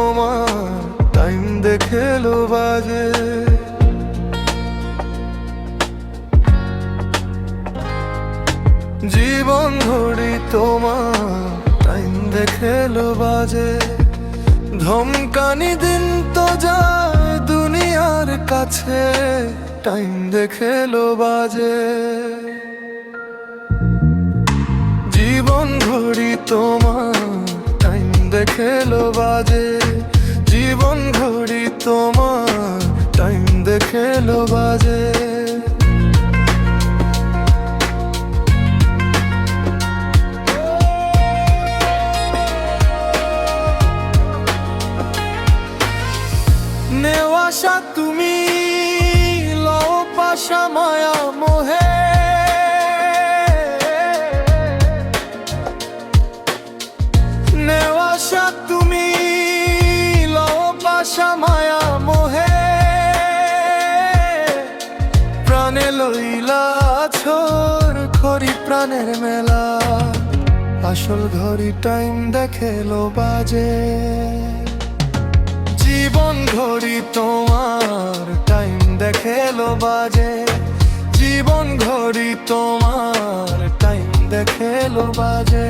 তোমার টাইম দেখেলো বাজে। জীবন ঘড়ি তোমার টাইম দেখেলো বাজে। ধমকানি দিন তো যায় দুনিয়ার কাছে, টাইম দেখেলো বাজে। জীবন ঘড়ি তোমার টাইম দেখেলো বাজে। জীবন ঘড়ি তোমার টাইম দেখেলো বাজে। নেওয়াশা তুমি লও পাশা মায়া মোহে, নেওয়াশা তুমি লও পাশা মায়া মোহে। প্রাণে লইলা ছোর খড়ি প্রাণের মেলা, আসল ঘড়ি টাইম দেখেলো বাজে। জীবন ঘড়ি তোমার টাইম দেখেলো বাজে। জীবন ঘড়ি তোমার টাইম দেখেলো বাজে।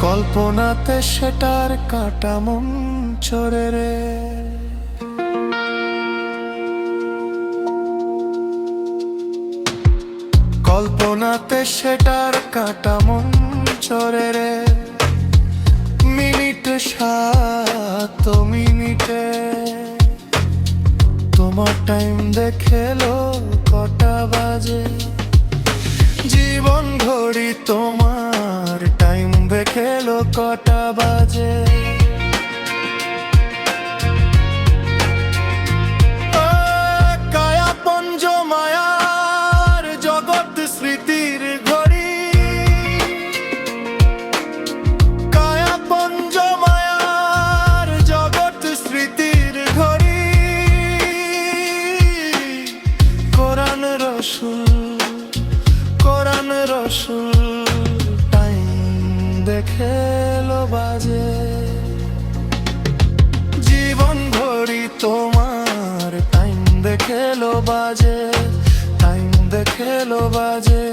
কল্পনাতে সেটার কাটা মন চড়ে রে, কল্পনাতে সেটার কাটা মন চড়ে রে। মিনিট 7 মিনিটে তোমার টাইম দেখেলো কটা বাজে। জীবন ঘড়ি তোমার টাইম দেখেলো কটা বাজে। কায়া পঞ্জ মায়ার জগৎ স্মৃতির ঘড়ি, কায়া পঞ্জ মায়ার জগৎ স্মৃতির ঘড়ি। কোরআন রসুল কোরআন রসুল টাইম দেখেলো বাজে। জীবন ঘড়ি তোমার টাইম দেখেলো বাজে। টাইম দেখেলো বাজে।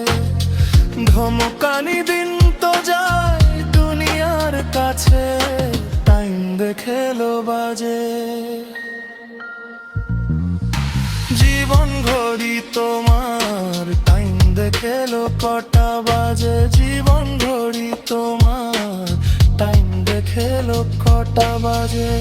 ধমকানি দিন তো যায় দুনিয়ার কাছে, টাইম দেখেলো বাজে। জীবন ঘড়ি তোমার টাইম দেখেলো কটা বাজে। জীবন ঘড়ি তোমার টাইম দেখেলো কটা বাজে।